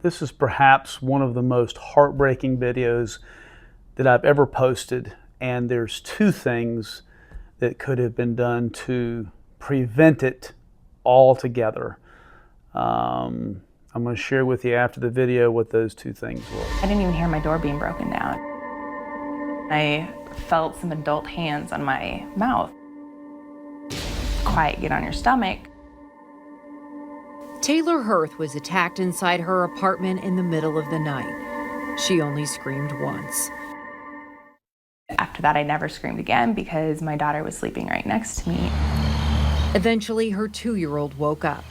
This is perhaps one of the most heartbreaking videos that I've ever posted, and there's two things that could have been done to prevent it altogether. I'm going to share with you after the video what those two things were. I didn't even hear my door being broken down. I felt some adult hands on my mouth. Quiet, get on your stomach. Taylor Hirth was attacked inside her apartment in the middle of the night. She only screamed once. After that, I never screamed again because my daughter was sleeping right next to me. Eventually, her 2-year-old woke up.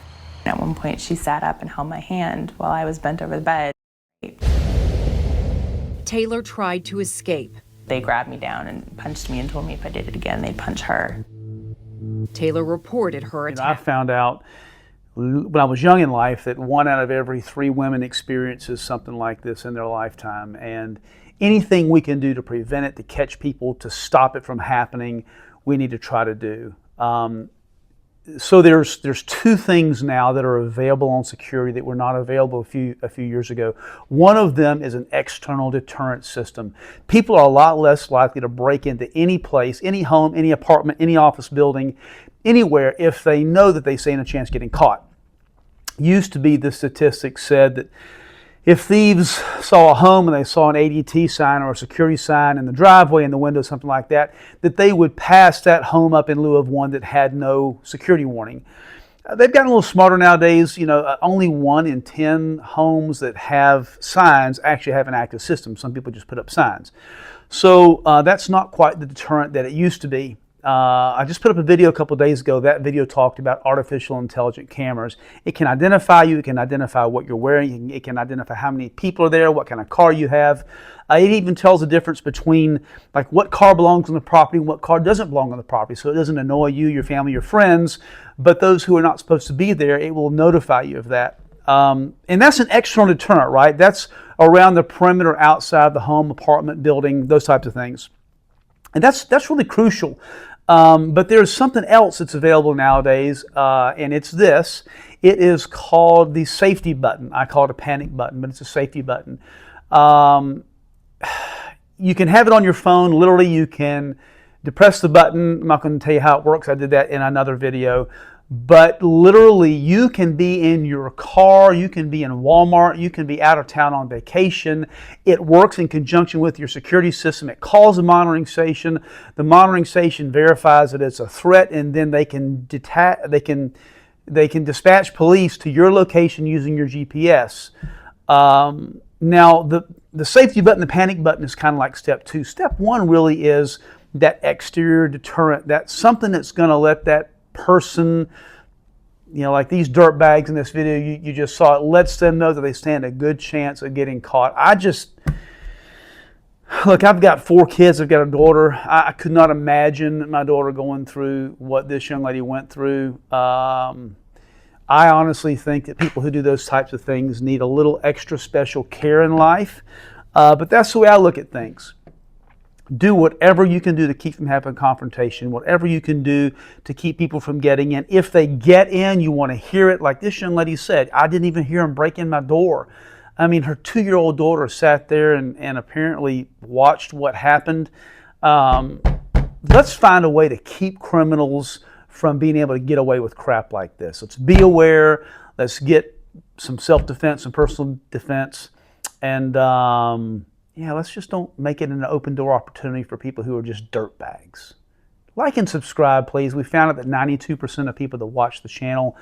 At one point, she sat up and held my hand while I was bent over the bed. Taylor tried to escape. They grabbed me down and punched me and told me if I did it again, they'd punch her. Taylor reported her attack. I found out when I was young in life that 1 out of every 3 women experiences something like this in their lifetime. And anything we can do to prevent it, to catch people, to stop it from happening, we need to try to do. So there's two things now that are available on security that were not available a few years ago. One of them is an external deterrent system. People are a lot less likely to break into any place, any home, any apartment, any office building, anywhere if they know that they stand a chance getting caught. Used to be, the statistics said that if thieves saw a home and they saw an ADT sign or a security sign in the driveway, in the window, something like that, that they would pass that home up in lieu of one that had no security warning. They've gotten a little smarter nowadays. You know, only 1 in 10 homes that have signs actually have an active system. Some people just put up signs. So that's not quite the deterrent that it used to be. I just put up a video a couple of days ago. That video talked about artificial intelligent cameras. It can identify you. It can identify what you're wearing. It can identify how many people are there, what kind of car you have. It even tells the difference between like what car belongs on the property and what car doesn't belong on the property. So it doesn't annoy you, your family, your friends, but those who are not supposed to be there, it will notify you of that. And that's an external deterrent, right? That's around the perimeter, outside the home, apartment, building, those types of things. And that's really crucial. But there's something else that's available nowadays, and it's this. It is called the safety button. I call it a panic button, but it's a safety button. You can have it on your phone. Literally, you can depress the button. I'm not going to tell you how it works. I did that in another video. But literally, you can be in your car, you can be in Walmart, you can be out of town on vacation. It works in conjunction with your security system. It calls the monitoring station. The monitoring station verifies that it's a threat, and then they can dispatch police to your location using your GPS. Now, the safety button, the panic button, is kind of like step 2. Step 1 really is that exterior deterrent. That's something that's going to let that person, you know, like these dirt bags in this video you just saw, it lets them know that they stand a good chance of getting caught. Look, I've got 4 kids. I've got a daughter. I could not imagine my daughter going through what this young lady went through. I honestly think that people who do those types of things need a little extra special care in life, but that's the way I look at things. Do whatever you can do to keep from having a confrontation, whatever you can do to keep people from getting in. If they get in, you want to hear it. Like this young lady said, I didn't even hear them break in my door. I mean, her 2-year-old daughter sat there and apparently watched what happened. Let's find a way to keep criminals from being able to get away with crap like this. Let's be aware. Let's get some self-defense and personal defense. And yeah, let's just don't make it an open door opportunity for people who are just dirt bags. Like and subscribe, please. We found out that 92% of people that watch the channel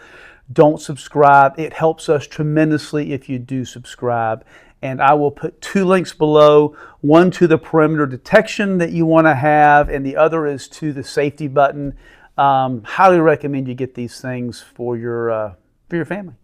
don't subscribe. It helps us tremendously if you do subscribe. And I will put 2 links below, one to the perimeter detection that you want to have, and the other is to the safety button. Highly recommend you get these things for your family.